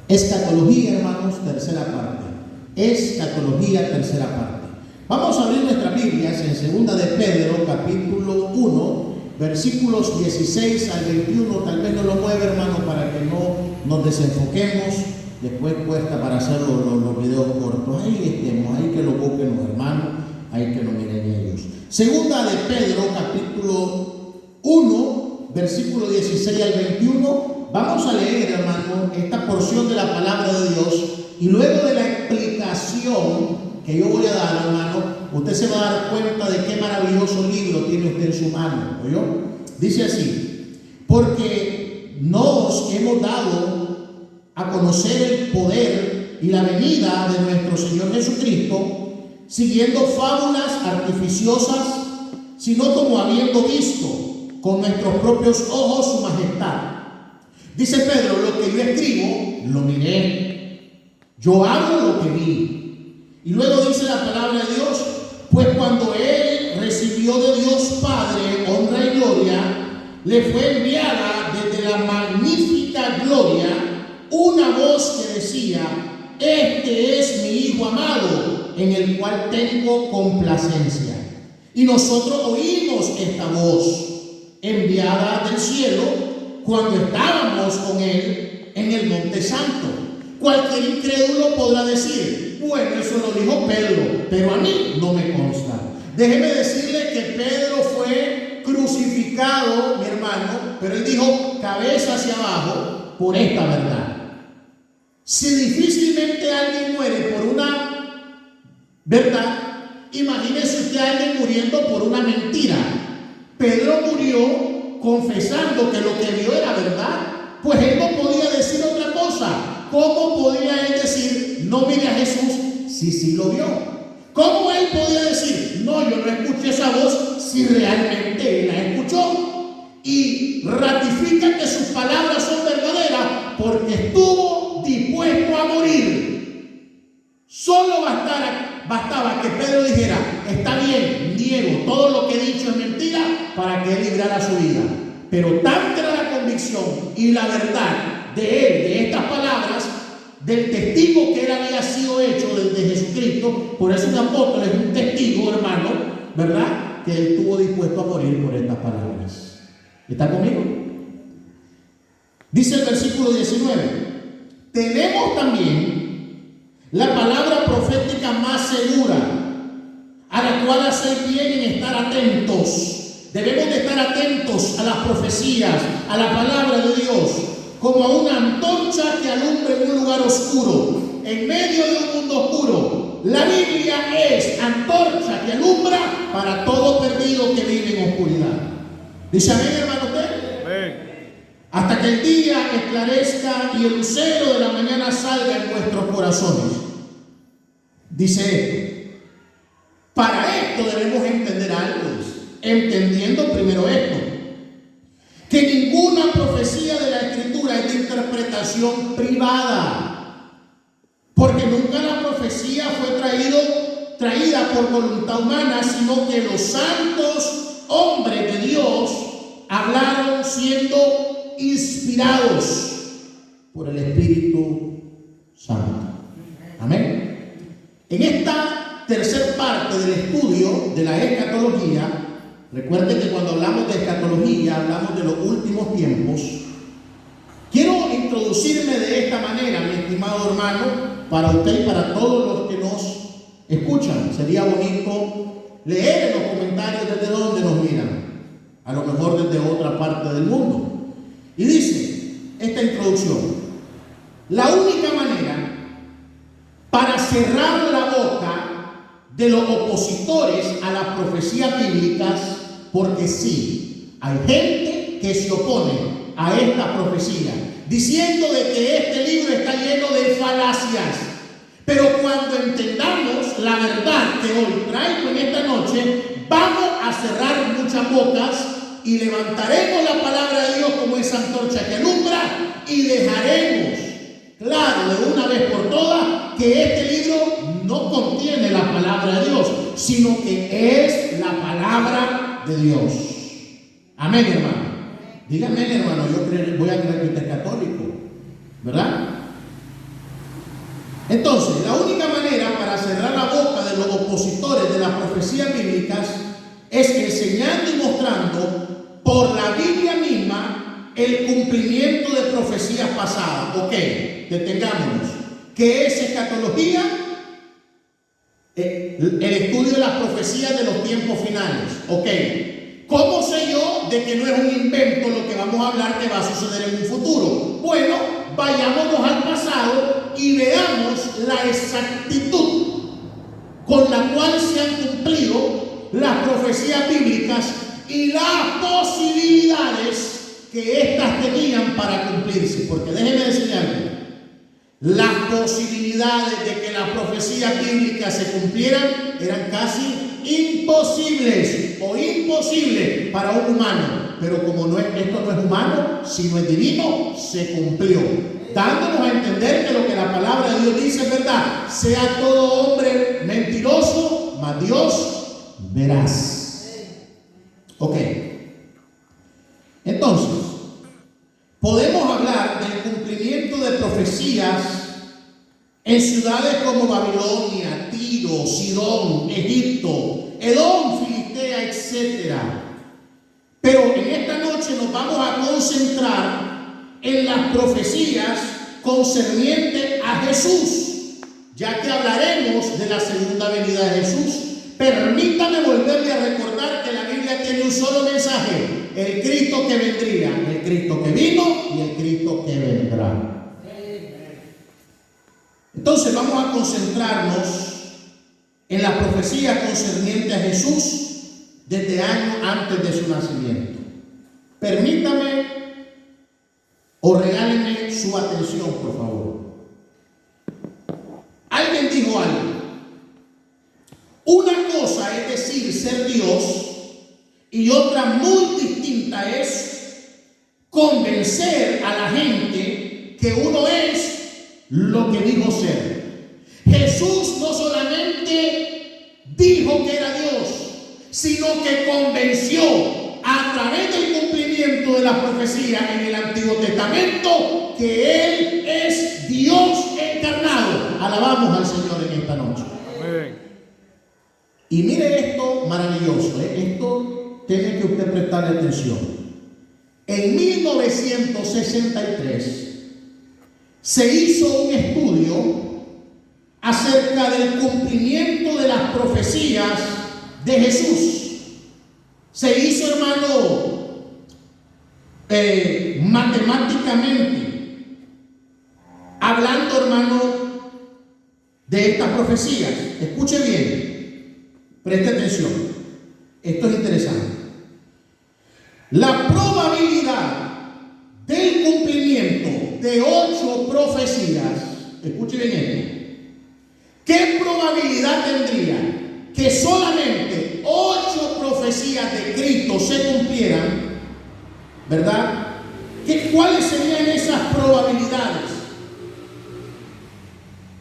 Escatología, hermanos, tercera parte. Escatología, tercera parte. Vamos a abrir nuestras Biblias en segunda de Pedro, capítulo 1, versículos 16 al 21. Tal vez no lo mueva, hermano, para que no nos desenfoquemos. Después cuesta para hacer los videos cortos. Ahí estemos, ahí que lo busquen los hermanos, ahí que lo miren ellos. Segunda de Pedro, capítulo 1, versículo 16 al 21. Vamos a leer, hermano, esta porción de la palabra de Dios, y luego de la explicación que yo voy a dar, hermano, usted se va a dar cuenta de qué maravilloso libro tiene usted en su mano. ¿Oyó? Dice así: porque nos hemos dado a conocer el poder y la venida de nuestro Señor Jesucristo, siguiendo fábulas artificiosas, sino como habiendo visto con nuestros propios ojos su majestad. Dice Pedro: lo que yo escribo, lo miré, yo hablo lo que vi. Y luego dice la palabra de Dios: pues cuando él recibió de Dios Padre honra y gloria, le fue enviada desde la magnífica gloria una voz que decía: este es mi Hijo amado, en el cual tengo complacencia. Y nosotros oímos esta voz enviada del cielo cuando estábamos con él en el Monte Santo. Cualquier incrédulo podrá decir: bueno, eso lo dijo Pedro, pero a mí no me consta. Déjeme decirle que Pedro fue crucificado, mi hermano, pero él dijo cabeza hacia abajo por esta verdad. Si difícilmente alguien muere por una verdad, imagínese usted a alguien muriendo por una mentira. Pedro murió confesando que lo que vio era verdad, pues él no podía decir otra cosa. ¿Cómo podía él decir no mire a Jesús si sí lo vio? ¿Cómo él podía decir no, yo no escuché esa voz si realmente él la escuchó? Y ratifica que sus palabras son verdaderas porque estuvo dispuesto a morir. Solo bastaba que Pedro dijera: está bien, niego, todo lo que he dicho es mentira, para que él librara su vida. Pero tanta era la convicción y la verdad de él, de estas palabras, del testigo que él había sido hecho de Jesucristo. Por eso un apóstol es un testigo, hermano, ¿verdad? Que él estuvo dispuesto a morir por estas palabras. ¿Está conmigo? Dice el versículo 19: tenemos también la palabra profética más segura, a la cual hacer bien en estar atentos. Debemos de estar atentos a las profecías, a la palabra de Dios, como a una antorcha que alumbra en un lugar oscuro, en medio de un mundo oscuro. La Biblia es antorcha que alumbra para todo perdido que vive en oscuridad. ¿Dice amén, hermano, usted? Amén. Hasta que el día esclarezca y el lucero de la mañana salga en vuestros corazones. Dice esto: para esto debemos entender algo. Entendiendo primero esto, que ninguna profecía de la Escritura es de interpretación privada, porque nunca la profecía fue traída por voluntad humana, sino que los santos hombres de Dios hablaron siendo inspirados por el Espíritu Santo. Amén. En esta tercera parte del estudio de la escatología, recuerde que cuando hablamos de escatología hablamos de los últimos tiempos. Quiero introducirme de esta manera, mi estimado hermano, para usted y para todos los que nos escuchan. Sería bonito leer en los comentarios desde dónde nos miran, a lo mejor desde otra parte del mundo. Y dice esta introducción: la única manera para cerrar la boca de los opositores a las profecías bíblicas, porque sí, hay gente que se opone a esta profecía, diciendo de que este libro está lleno de falacias. Pero cuando entendamos la verdad que hoy traigo en esta noche, vamos a cerrar muchas bocas y levantaremos la palabra de Dios como esa antorcha que alumbra, y dejaremos claro de una vez por todas que este libro no contiene la palabra de Dios, sino que es la palabra de Dios. Amén, hermano. Dígame, hermano, yo voy a creer que usted es católico, ¿verdad? Entonces, la única manera para cerrar la boca de los opositores de las profecías bíblicas es enseñando y mostrando por la Biblia misma el cumplimiento de profecías pasadas. Ok, detengámonos. ¿Qué es escatología? El estudio de las profecías de los tiempos finales. Ok, ¿cómo sé yo de que no es un invento lo que vamos a hablar que va a suceder en un futuro? Bueno, vayámonos al pasado y veamos la exactitud con la cual se han cumplido las profecías bíblicas y las posibilidades que éstas tenían para cumplirse. Porque déjenme decirle algo, las posibilidades de que las profecías bíblicas se cumplieran eran casi imposibles o imposibles para un humano. Pero como esto no es humano, sino es divino, se cumplió, dándonos a entender que lo que la palabra de Dios dice es verdad. Sea todo hombre mentiroso, mas Dios veraz. Ok. Entonces, podemos hablar del cumplimiento de profecías en ciudades como Babilonia, Tiro, Sidón, Egipto, Edom, Filistea, etc. Pero en esta noche nos vamos a concentrar en las profecías concernientes a Jesús, ya que hablaremos de la segunda venida de Jesús. Permítame volverle a recordar que la Biblia tiene un solo mensaje: el Cristo que vendría, el Cristo que vino y el Cristo que vendrá. Entonces vamos a concentrarnos en la profecía concerniente a Jesús desde años antes de su nacimiento. Permítame o regálenme su atención, por favor. Alguien dijo algo. Una cosa es decir ser Dios y otra muy distinta es convencer a la gente que uno es lo que dijo ser. Jesús no solamente dijo que era Dios, sino que convenció a través del cumplimiento de la profecía en el Antiguo Testamento que Él es Dios encarnado. Alabamos al Señor en esta noche. Amén. Y mire esto maravilloso, esto tiene que usted prestarle atención. En 1963 se hizo un estudio acerca del cumplimiento de las profecías de Jesús. Se hizo, hermano, matemáticamente, hablando, hermano, de estas profecías. Escuche bien, preste atención, esto es interesante. La probabilidad del cumplimiento de 8 profecías, escuche bien esto. ¿Qué probabilidad tendría que solamente 8 profecías de Cristo se cumplieran? ¿Verdad? ¿Cuáles serían esas probabilidades?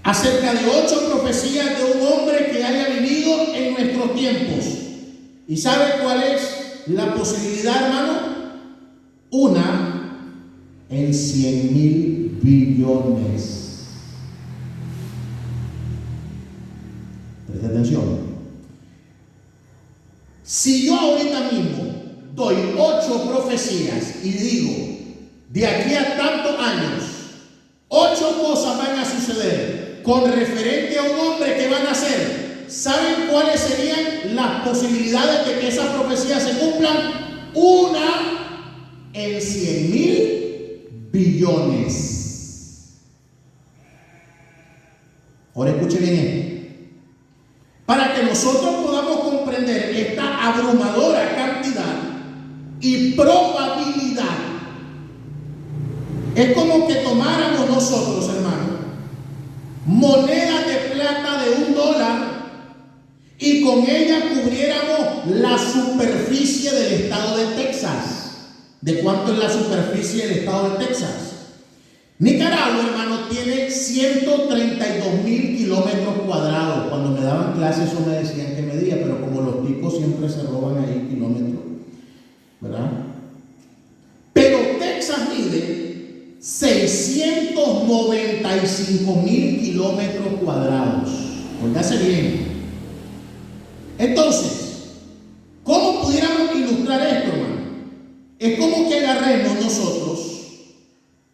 Acerca de 8 profecías de un hombre que haya vivido en nuestros tiempos. ¿Y sabe cuál es la posibilidad, hermano? Una en 100,000 billones. Presta atención. Si yo ahorita mismo doy 8 profecías y digo, de aquí a tantos años, 8 cosas van a suceder con referente a un hombre que va a nacer, ¿saben cuáles serían las posibilidades de que esas profecías se cumplan? Una en 100,000 billones. Ahora escuche bien esto. Para que nosotros podamos comprender esta abrumadora cantidad y probabilidad, es como que tomáramos nosotros, hermano, monedas de plata de $1 y con ella cubriéramos la superficie del estado de Texas. ¿De cuánto es la superficie del estado de Texas? Nicaragua, hermano, tiene 132,000 kilómetros cuadrados. Cuando me daban clases eso me decían que medía, pero como los tipos siempre se roban ahí kilómetros, ¿verdad? Pero Texas mide 695,000 kilómetros cuadrados. Póngase bien. Entonces, ¿cómo pudiéramos ilustrar esto, hermano? Es como que agarremos nosotros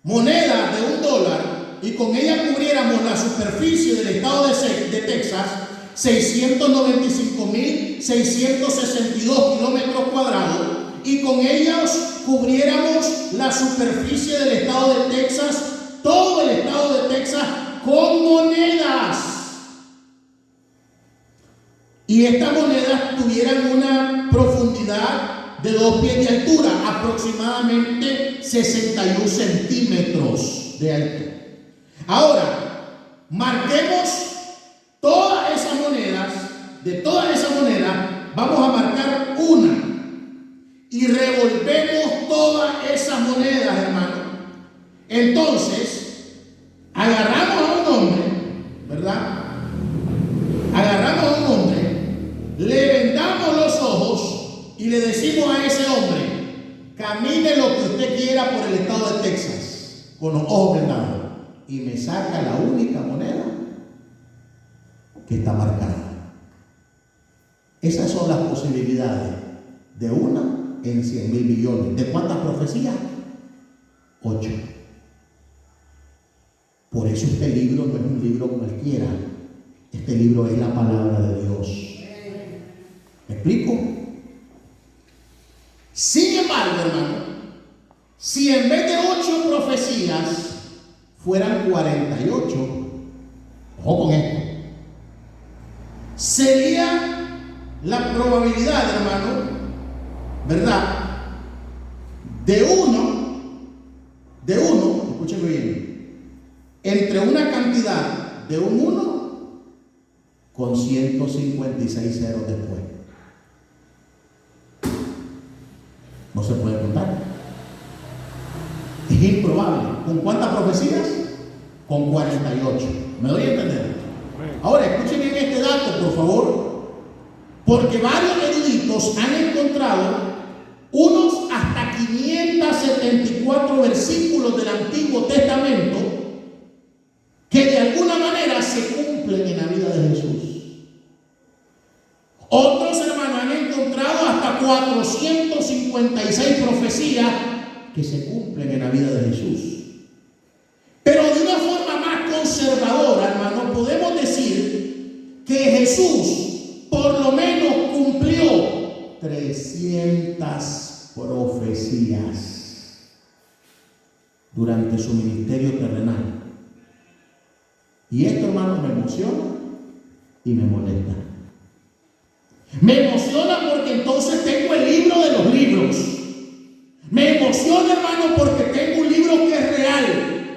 moneda de $1 y con ella cubriéramos la superficie del estado de Texas, 695,662 kilómetros cuadrados, y con ellos cubriéramos la superficie del estado de Texas, todo el estado de Texas, con monedas. Y estas monedas tuvieran una profundidad de 2 pies de altura, aproximadamente 61 centímetros de alto. Ahora, marquemos todas esas monedas. De todas esas monedas, vamos a marcar una. Y revolvemos todas esas monedas, hermano. Entonces, agarramos a un hombre, ¿verdad? Agarramos a un hombre, le vendamos los ojos y le decimos a ese hombre: camine lo que usted quiera por el estado de Texas, con los ojos vendados, y me saca la única moneda que está marcada. Esas son las posibilidades de una en 100,000 billones. ¿De cuántas profecías? 8. Por eso este libro no es un libro cualquiera. Este libro es la palabra de Dios. ¿Me explico? Sin embargo, hermano, si en vez de 8 profecías fueran 48, ojo con esto, sería la probabilidad, hermano, ¿verdad? De uno, escúcheme bien, entre una cantidad de un 1 con 156 ceros después. No se puede contar. Es improbable. ¿Con cuántas profecías? Con 48. ¿Me doy a entender? Ahora, escuchen bien este dato, por favor. Porque varios eruditos han encontrado unos hasta 574 versículos del Antiguo Testamento que de alguna manera se cumplen en la vida de Jesús. Otros, hermanos, han encontrado hasta 456 profecías que se cumplen en la vida de Jesús. Pero de una forma más conservadora, hermano, podemos decir que Jesús por lo menos cumplió 300 profecías durante su ministerio terrenal. Y esto, hermano, me emociona y me molesta. Me emociona porque entonces tengo el libro de los libros. Me emociona, hermano, porque tengo un libro que es real.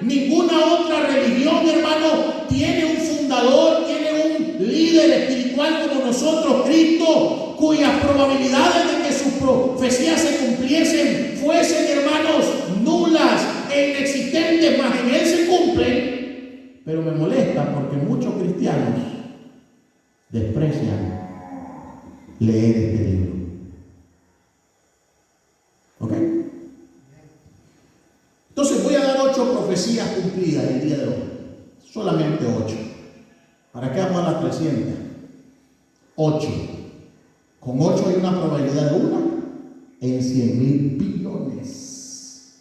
Ninguna otra religión, hermano, tiene un fundador, tiene un líder espiritual como nosotros, Cristo, cuyas probabilidades de que sus profecías se cumpliesen fuesen, hermanos, nulas e inexistentes, mas en Él se cumplen. Pero me molesta porque muchos cristianos desprecian leer este libro. ¿Ok? Entonces voy a dar 8 profecías cumplidas el día de hoy. Solamente 8. ¿Para qué vamos a las 300? 8. Con 8 hay una probabilidad de una en 100,000 billones.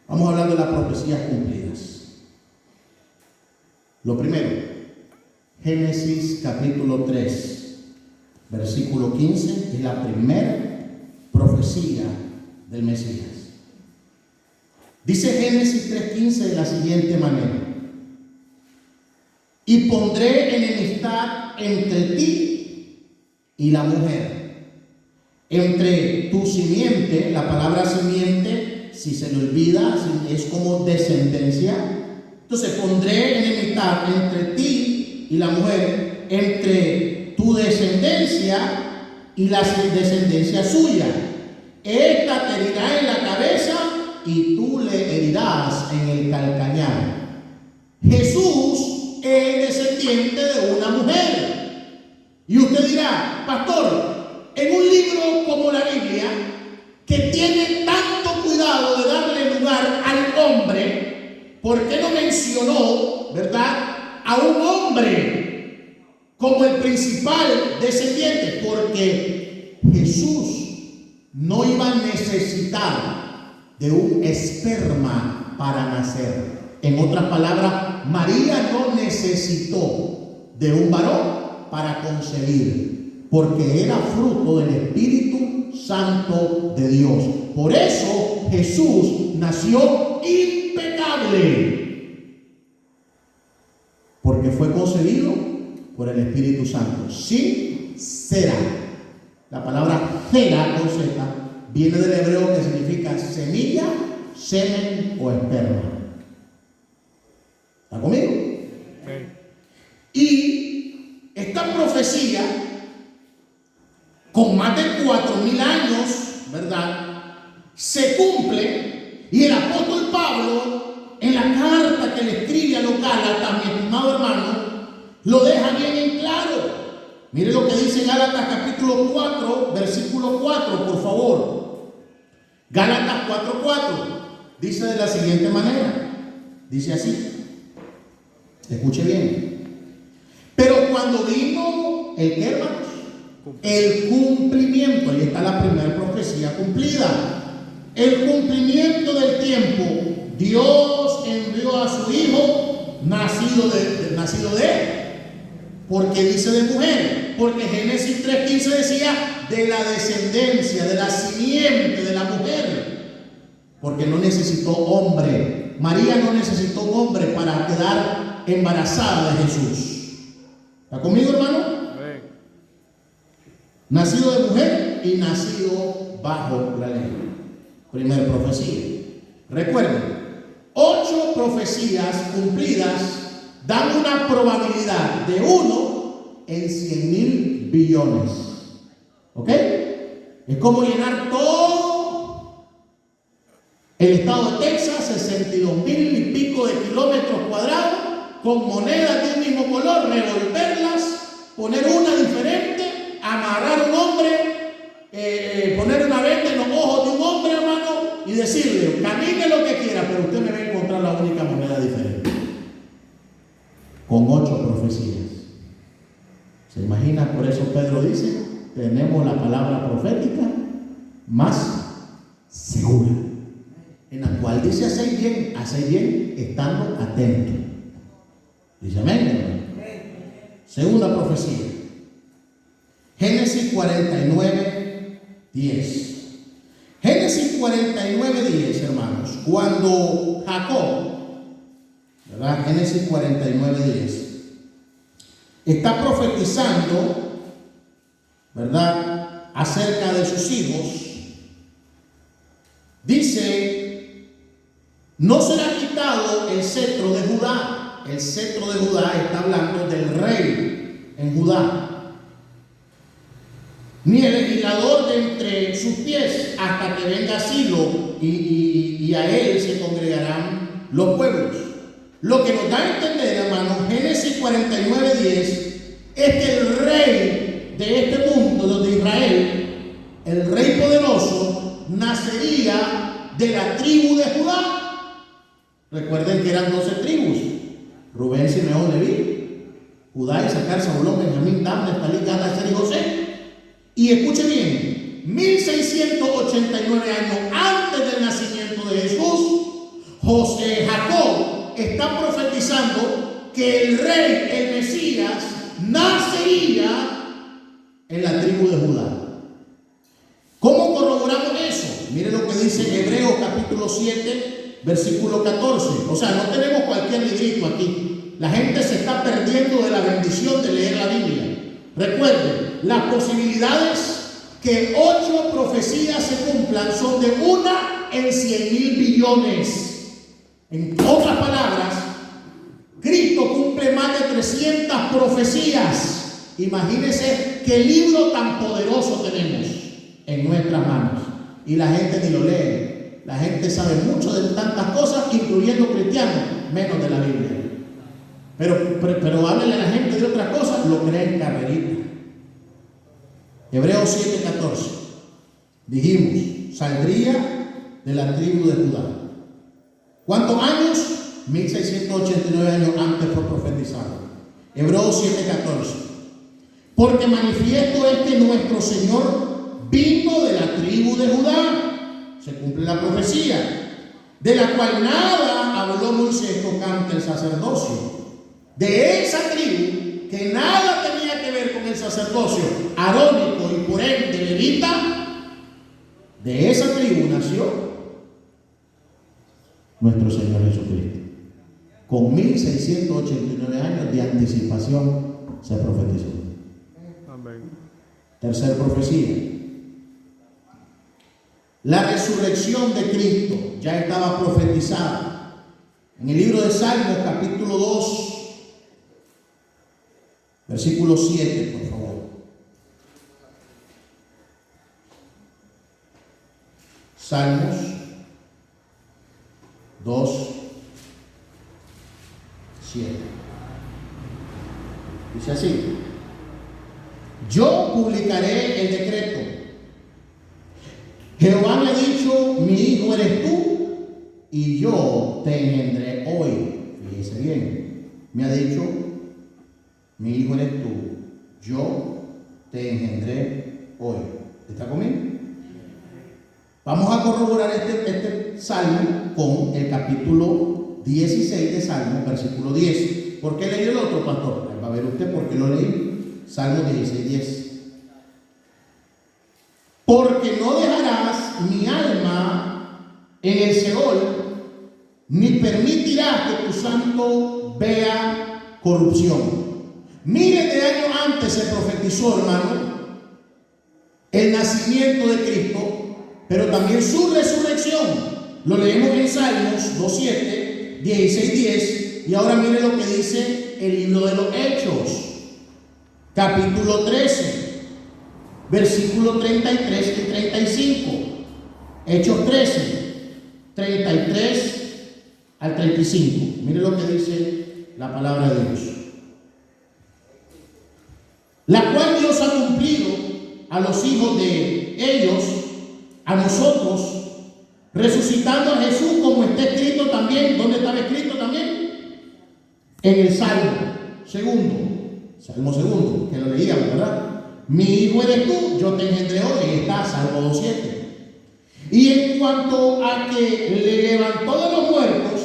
Vamos a hablar de las profecías cumplidas. Lo primero, Génesis capítulo 3, versículo 15, es la primera profecía del Mesías. Dice Génesis 3:15 de la siguiente manera: y pondré enemistad entre ti y la mujer, entre tu simiente. La palabra simiente, si se le olvida, es como descendencia. Entonces pondré enemistad entre ti y la mujer, entre tu descendencia y la descendencia suya. Esta te herirá en la cabeza y tú le herirás en el calcañar. Jesús es descendiente de una mujer. Y usted dirá: pastor, en un libro como la Biblia, que tiene tanto cuidado de darle lugar al ¿por qué no mencionó, verdad, a un hombre como el principal descendiente? Porque Jesús no iba a necesitar de un esperma para nacer. En otras palabras, María no necesitó de un varón para concebir, porque era fruto del Espíritu Santo de Dios. Por eso Jesús nació impecable, porque fue concebido por el Espíritu Santo, sin cera. La palabra cera con Z viene del hebreo que significa semilla, semen o esperma. ¿Está conmigo? Sí. Y esta profecía, con más de 4.000 años, ¿verdad?, se cumple. Y el apóstol Pablo, en la carta que le escribe a los Gálatas, mi estimado hermano, lo deja bien en claro. Mire lo que dice Gálatas capítulo 4, versículo 4, por favor. Gálatas 4:4 dice de la siguiente manera. Dice así. Escuche bien. Pero cuando vino el ¿qué, hermanos? El cumplimiento. Ahí está la primera profecía cumplida. El cumplimiento del tiempo. Dios envió a su Hijo nacido de porque dice de mujer, porque Génesis 3:15 decía de la descendencia, de la simiente de la mujer, porque no necesitó hombre. María no necesitó un hombre para quedar embarazada de Jesús. ¿Está conmigo, hermano? Sí. Nacido de mujer y nacido bajo la ley. Primera profecía. Recuerden, 8 profecías cumplidas dan una probabilidad de 1 en 100.000 billones. ¿Ok? Es como llenar todo el estado de Texas, 62.000 y pico de kilómetros cuadrados, con monedas de un mismo color, revolverlas, poner una diferente, amarrar un hombre, poner una venda en los ojos de un hombre, hermano, y decirle, camine lo que quiera, pero usted me va a encontrar la única moneda diferente. Con 8 profecías. ¿Se imagina? Por eso Pedro dice, tenemos la palabra profética más segura, en la cual dice, hacéis bien estando atento. Dice amén. Segunda profecía. Génesis 49:10. Génesis 49:10, hermanos. Cuando Jacob, ¿verdad? Génesis 49:10. Está profetizando, ¿verdad?, acerca de sus hijos. Dice, no será quitado el cetro de Judá. El cetro de Judá está hablando del rey en Judá. Ni el legislador de entre sus pies hasta que venga Silo y a él se congregarán los pueblos. Lo que nos da a entender, hermanos, Génesis 49:10, es que el rey de este mundo, de Israel, el rey poderoso, nacería de la tribu de Judá. Recuerden que eran 12 tribus: Rubén, Simeón, Leví, Judá, Isaacar, Zabulón, Benjamín, Dan, Neftalí, Gad, Aser y José. Y escuche bien, 1689 años antes del nacimiento de Jesús, Jacob está profetizando que el rey, el Mesías, nacería en la tribu de Judá. ¿Cómo corroboramos eso? Mire lo que dice Hebreos capítulo 7, versículo 14. O sea, no tenemos cualquier librito aquí. La gente se está perdiendo de la bendición de leer la Biblia. Recuerden, las posibilidades que 8 profecías se cumplan son de 1 en 100.000 billones. En otras palabras, Cristo cumple más de 300 profecías. Imagínense qué libro tan poderoso tenemos en nuestras manos. Y la gente ni lo lee. La gente sabe mucho de tantas cosas, incluyendo cristianos, menos de la Biblia. Pero háblele a la gente de otras cosas, lo creen carrerita. Hebreos 7:14. Dijimos, saldría de la tribu de Judá. ¿Cuántos años? 1689 años antes fue profetizado. Hebreos 7:14. Porque manifiesto es que nuestro Señor vino de la tribu de Judá. Se cumple la profecía, de la cual nada habló Moisés tocante el sacerdocio. De esa tribu que nada tenía que ver con el sacerdocio arónico y por ende levita, de esa tribu nació nuestro Señor Jesucristo. Con 1689 años de anticipación se profetizó. Amén. Tercera profecía. La resurrección de Cristo ya estaba profetizada. En el libro de Salmos, capítulo 2, versículo 7, por favor. Salmos 2, 7. Dice así: yo publicaré el decreto. Jehová me ha dicho, mi hijo eres tú, y yo te engendré hoy. Fíjese bien, me ha dicho, mi hijo eres tú, yo te engendré hoy. ¿Está conmigo? Vamos a corroborar este salmo con el capítulo 16 de Salmo, versículo 10. ¿Por qué leí el otro, pastor? Va a ver usted por qué lo leí. Salmo 16, 10. Porque no dejarás mi alma en el Seol, ni permitirás que tu santo vea corrupción. Miles de años antes se profetizó, hermano, el nacimiento de Cristo, pero también su resurrección. Lo leemos en Salmos 2:7, 16:10, y ahora mire lo que dice el libro de los Hechos, capítulo 13, versículos 33 y 35. Hechos 13, 33 al 35. Mire lo que dice la palabra de Dios. La cual Dios ha cumplido a los hijos de ellos, a nosotros, resucitando a Jesús, como está escrito también. ¿Dónde estaba escrito también? En el Salmo segundo, que lo leíamos, ¿verdad? Mi hijo eres tú, yo te engendré hoy. Ahí está, Salmo 2:7. Y en cuanto a que le levantó de los muertos,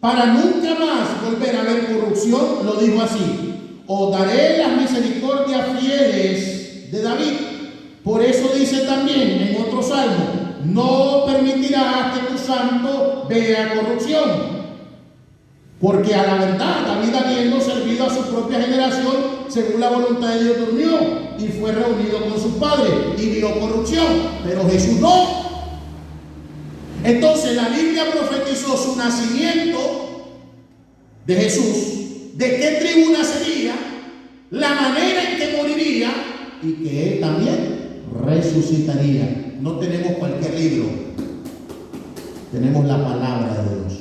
para nunca más volver a ver corrupción, lo dijo así: os daré las misericordias fieles de David. Por eso dice también en otro salmo: no permitirás que tu santo vea corrupción. Porque a la verdad, David, habiendo servido a su propia generación, según la voluntad de Dios, durmió y fue reunido con sus padres y vio corrupción, pero Jesús no. Entonces la Biblia profetizó su nacimiento de Jesús, de qué tribu nacería, la manera en que moriría y que él también resucitaría. No tenemos cualquier libro, tenemos la palabra de Dios.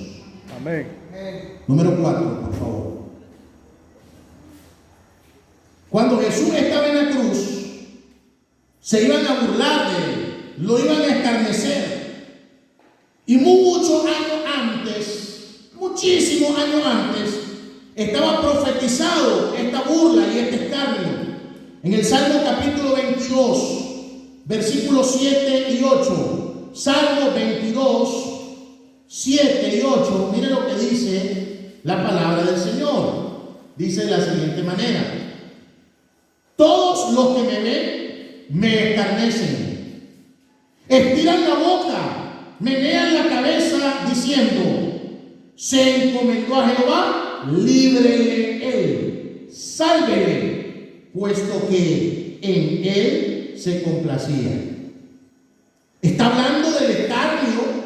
Amén. Número 4, por favor. Cuando Jesús estaba en la cruz, se iban a burlar de él, lo iban a escarnecer. Y muchos años antes, muchísimos años antes, estaba profetizado esta burla y este escarnio. En el Salmo capítulo 22, versículos 7 y 8. Salmo 22, 7 y 8. Mire lo que dice la palabra del Señor. Dice de la siguiente manera: todos los que me ven me escarnecen, estiran la boca, menean la cabeza diciendo: se encomendó a Jehová, líbrele él, sálvele, puesto que en él se complacía. Está hablando del escarnio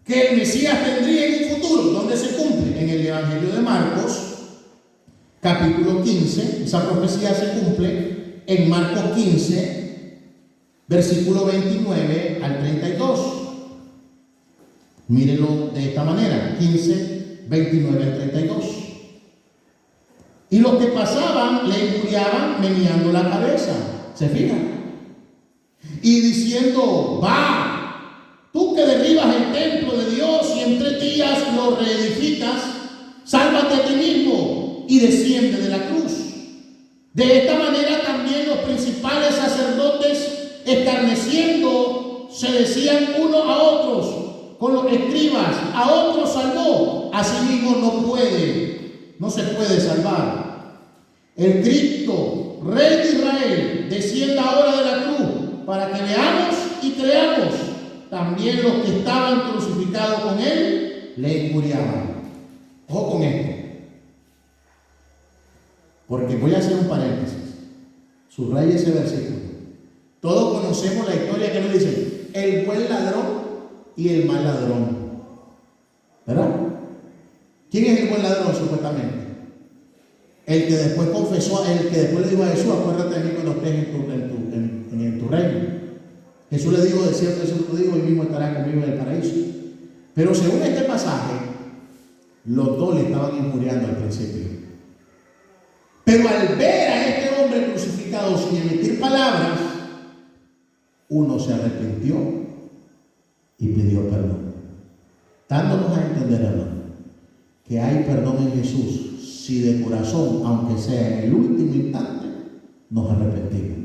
que el Mesías tendría en un futuro. ¿Dónde se cumple? En el Evangelio de Marcos, capítulo 15. Esa profecía se cumple en Marcos 15, versículo 29 al 32. Mírenlo de esta manera: 15, 29 al 32. Y los que pasaban le injuriaban meneando la cabeza. ¿Se fijan? Y diciendo: va, tú que derribas el templo de Dios y en 3 días maneras lo reedificas, sálvate a ti mismo y desciende de la cruz. De esta manera también los principales sacerdotes, escarneciendo, se decían unos a otros con los escribas: a otros salvó, a sí mismo no se puede salvar. El Cristo, Rey de Israel, descienda ahora de la cruz para que veamos y creamos. También los que estaban crucificados con él le injuriaban. Ojo con esto, porque voy a hacer un paréntesis. Subraya ese versículo. Todos conocemos la historia que nos dice: el buen ladrón y el mal ladrón. ¿Verdad? ¿Quién es el buen ladrón supuestamente? El que después confesó, el que después le dijo a Jesús: acuérdate de mí cuando estés en tu reino. Jesús le dijo: de cierto, te digo, hoy mismo estarás conmigo en el paraíso. Pero según este pasaje, los dos le estaban injuriando al principio. Pero al ver a este hombre crucificado sin emitir palabras, uno se arrepintió y pidió perdón, dándonos a entender, hermano, que hay perdón en Jesús si de corazón, aunque sea en el último instante, nos arrepentimos.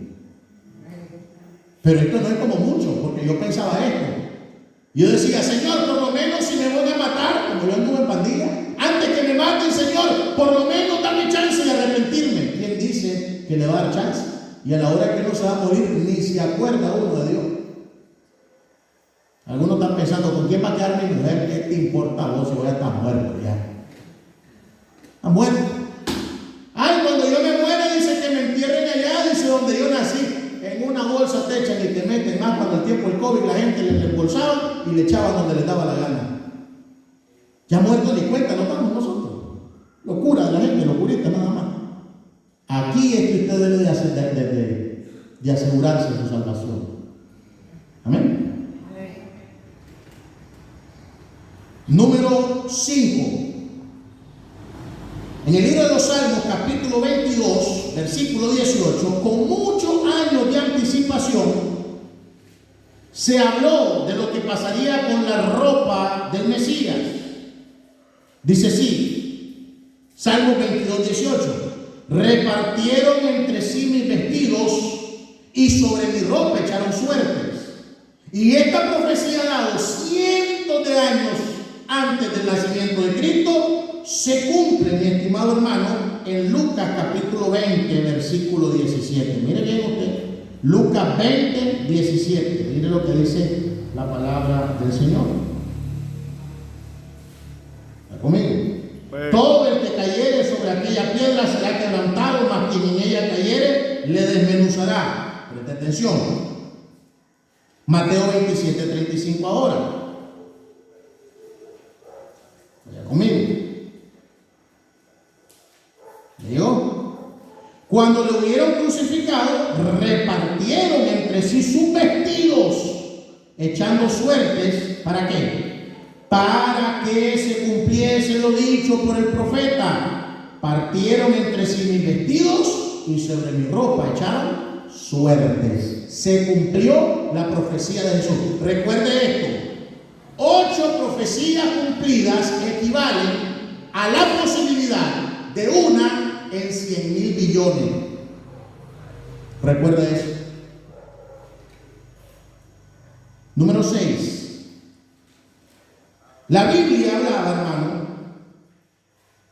Pero esto no es como mucho, porque yo pensaba esto. Yo decía: Señor, por lo menos si me voy a matar, como yo anduve en pandilla, antes que me maten, Señor, por lo menos dame chance de arrepentirme. ¿Quién dice que le va a dar chance? Y a la hora que uno se va a morir, ni se acuerda uno de Dios. Algunos están pensando: ¿con quién va a quedar mi mujer? ¿Qué te importa a vos si voy a estar muerto ya? ¿Está muerto? Ay, cuando yo me muera, dice que me entierren allá, dice donde yo nací. En una bolsa te echan y te meten más. Cuando el tiempo del COVID la gente le embolsaba y le echaban donde les daba la gana. Ya muerto ni cuenta nos damos nosotros. Locura de la gente, locurita nada más. Aquí es que usted debe de asegurarse de su salvación. Amén. Número 5. En el libro de los Salmos, capítulo 22, versículo 18, con muchos años de anticipación, se habló de lo que pasaría con la ropa del Mesías. Dice así, Salmos 22, 18: repartieron entre sí mis vestidos y sobre mi ropa echaron suertes. Y esta profecía dado cientos de años antes del nacimiento de Cristo se cumple, mi estimado hermano, en Lucas capítulo 20, versículo 17. Mire bien usted, Lucas 20, 17. Mire lo que dice la palabra del Señor. ¿Está conmigo? Todo el que cayere sobre aquella piedra será quebrantado, mas quien en ella cayere le desmenuzará. Presta atención. Mateo 27, 35 ahora. Vaya conmigo. ¿Llegó? Cuando lo hubieron crucificado, repartieron entre sí sus vestidos, echando suertes. ¿Para qué? Para que se cumpliese lo dicho por el profeta: partieron entre sí mis vestidos y sobre mi ropa echaron suertes. Se cumplió la profecía de Jesús. Recuerde esto: 8 profecías cumplidas equivalen a la posibilidad de una en 100.000 billones. Recuerda eso. Número 6. La Biblia hablaba, hermano,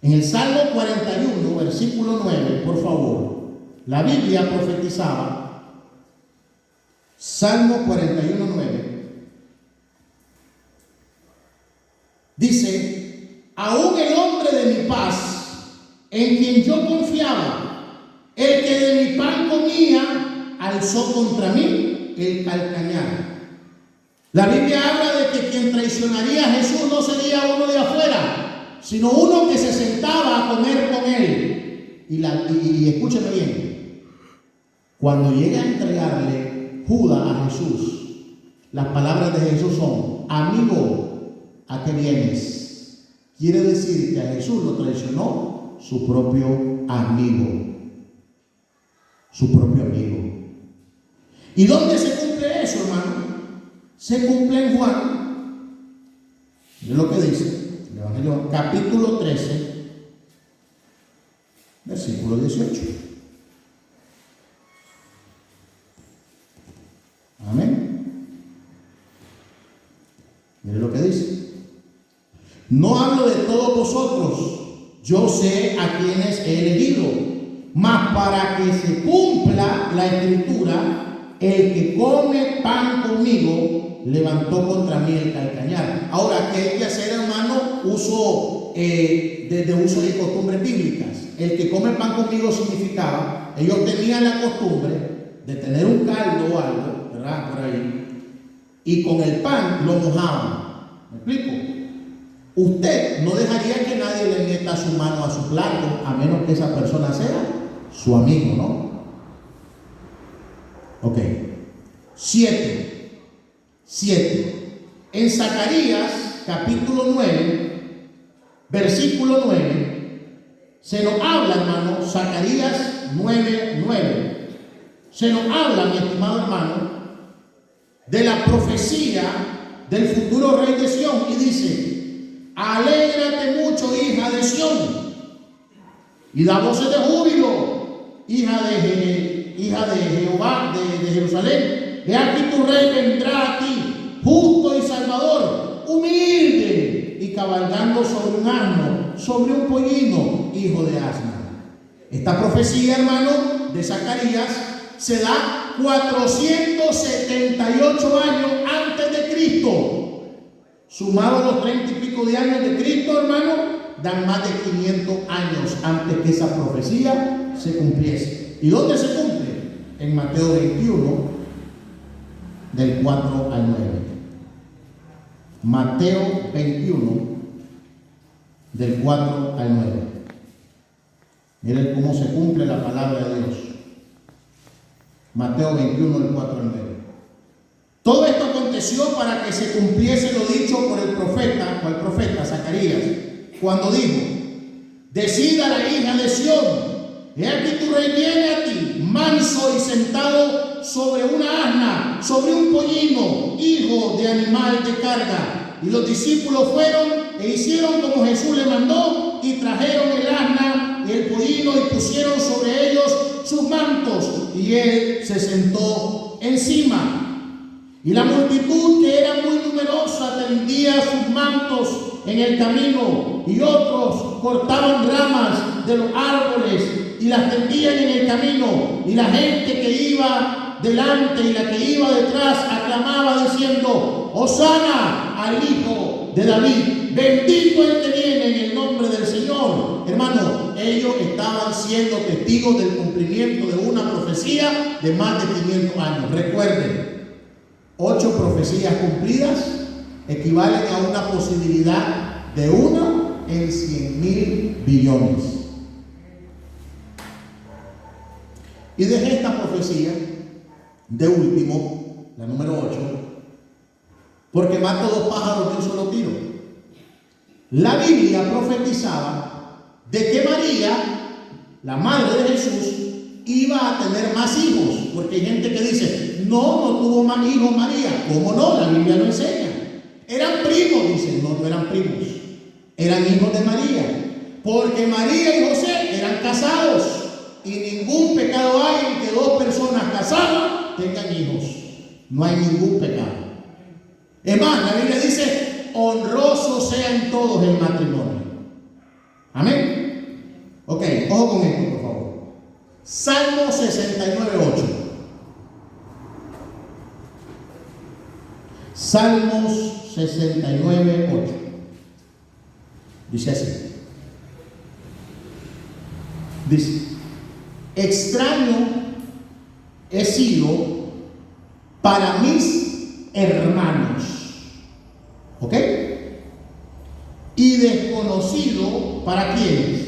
en el Salmo 41, versículo 9, por favor. La Biblia profetizaba. Salmo 41, 9. Dice: aún el hombre de mi paz, en quien yo confiaba, el que de mi pan comía, alzó contra mí el calcañar. La Biblia habla de que quien traicionaría a Jesús no sería uno de afuera, sino uno que se sentaba a comer con él. Y escúcheme bien, cuando llega a entregarle Judas a Jesús, las palabras de Jesús son: amigo, ¿a qué vienes? Quiere decir que a Jesús lo traicionó su propio amigo. Su propio amigo. ¿Y dónde se cumple eso, hermano? Se cumple en Juan. Mira lo que dice. el Evangelio capítulo 13, versículo 18. Amén. Mire lo que dice. No hablo de todos vosotros, yo sé a quienes he elegido, mas para que se cumpla la escritura, el que come pan conmigo levantó contra mí el calcañar. Ahora, ¿qué hay que hacer, hermano? Desde uso y costumbres bíblicas. El que come pan conmigo significaba, ellos tenían la costumbre de tener un caldo o algo, ¿verdad? Por ahí, y con el pan lo mojaban. ¿Me explico? Usted no dejaría que nadie le meta su mano a su plato, a menos que esa persona sea su amigo, ¿no? Ok. 7. En Zacarías, capítulo 9, versículo 9, se nos habla, hermano, Zacarías 9:9. Se nos habla, mi estimado hermano, de la profecía del futuro rey de Sión, y dice: alégrate mucho, hija de Sión, y da voces de júbilo, hija de Jehová, de Jerusalén. He aquí tu rey vendrá a ti, justo y salvador, humilde y cabalgando sobre un asno, sobre un pollino, hijo de asna. Esta profecía, hermano, de Zacarías se da 478 años antes de Cristo. Sumado a los 30 y pico de años de Cristo, hermano, dan más de 500 años antes que esa profecía se cumpliese. ¿Y dónde se cumple? En Mateo 21, del 4 al 9. Mateo 21, del 4 al 9. Miren cómo se cumple la palabra de Dios. Mateo 21, del 4 al 9. Todo esto aconteció para que se cumpliese lo dicho por el profeta Zacarías, cuando dijo: decida la hija de Sión, he aquí tu rey viene a ti, manso y sentado sobre una asna, sobre un pollino, hijo de animal de carga. Y los discípulos fueron e hicieron como Jesús le mandó, y trajeron el asna y el pollino y pusieron sobre ellos sus mantos, y él se sentó encima. Y la multitud, que era muy numerosa, tendía sus mantos en el camino, y otros cortaban ramas de los árboles y las tendían en el camino. Y la gente que iba delante y la que iba detrás aclamaba diciendo: Hosana al Hijo de David, bendito el que viene en el nombre del Señor. Hermano, ellos estaban siendo testigos del cumplimiento de una profecía de más de 500 años. Recuerden, 8 profecías cumplidas equivalen a una posibilidad de 1 en 100.000 billones. Y dejé esta profecía de último, la número 8, porque mato 2 pájaros de un solo tiro. La Biblia profetizaba de que María, la madre de Jesús, iba a tener más hijos, porque hay gente que dice: no tuvo más hijos María. ¿Cómo no? La Biblia lo enseña. Eran primos, dicen. No eran primos, eran hijos de María, porque María y José eran casados, y ningún pecado hay en que 2 personas casadas tengan hijos. No hay ningún pecado. Es más, la Biblia dice: honroso sea en todos el matrimonio. Amén. Ok, ojo con esto, por favor. Salmo 69:8. Salmos 69:8. Dice así. Dice: extraño he sido para mis hermanos. ¿Ok? Y desconocido para quiénes?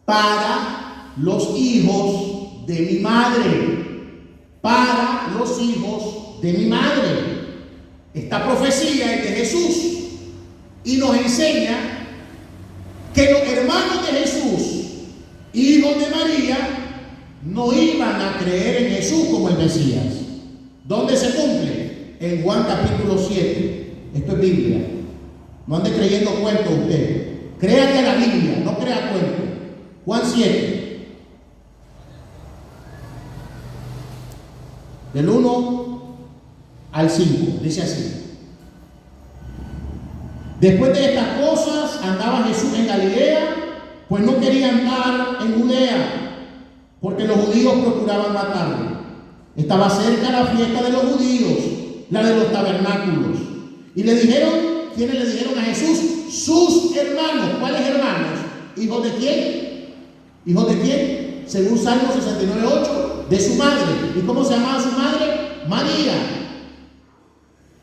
Para los hijos de mi madre. Para los hijos de mi madre. Esta profecía es de Jesús y nos enseña que los hermanos de Jesús, hijos de María, no iban a creer en Jesús como el Mesías. ¿Dónde se cumple? En Juan capítulo 7. Esto es Biblia. No ande creyendo cuentos usted. Créale a la Biblia, no crea cuentos. Juan 7, del 1 al 5, dice así. Después de estas cosas andaba Jesús en Galilea, pues no quería andar en Judea, porque los judíos procuraban matarlo. Estaba cerca la fiesta de los judíos, la de los tabernáculos. Y le dijeron, ¿quiénes le dijeron a Jesús? Sus hermanos. ¿Cuáles hermanos? ¿Hijos de quién? ¿Hijos de quién? Según Salmo 69:8, de su madre. ¿Y cómo se llamaba su madre? María.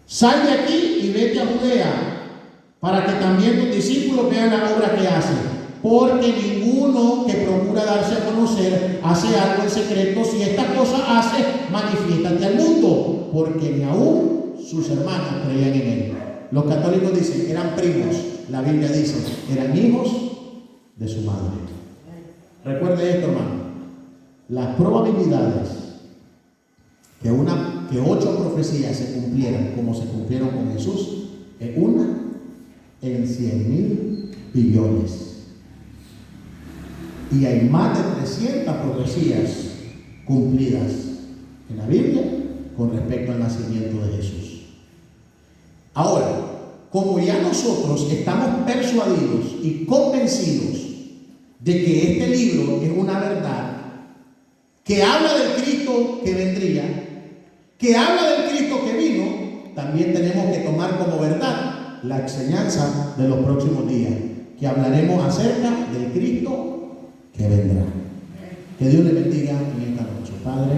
Sal de aquí y vete a Judea, para que también tus discípulos vean la obra que hacen. Porque ninguno que procura darse a conocer hace algo en secreto. Si esta cosa hace, manifiéstate al mundo, porque ni aún sus hermanos creían en él. Los católicos dicen, eran primos. La Biblia dice, eran hijos de su madre. Recuerde esto, hermano. Las probabilidades que 8 profecías se cumplieran como se cumplieron con Jesús es 1 en 100.000 billones. Y hay más de 300 profecías cumplidas en la Biblia con respecto al nacimiento de Jesús. Ahora, como ya nosotros estamos persuadidos y convencidos de que este libro es una verdad, que habla del Cristo que vendría, que habla del Cristo que vino, también tenemos que tomar como verdad la enseñanza de los próximos días, que hablaremos acerca del Cristo que vendrá. Que Dios le bendiga en esta noche. Padre,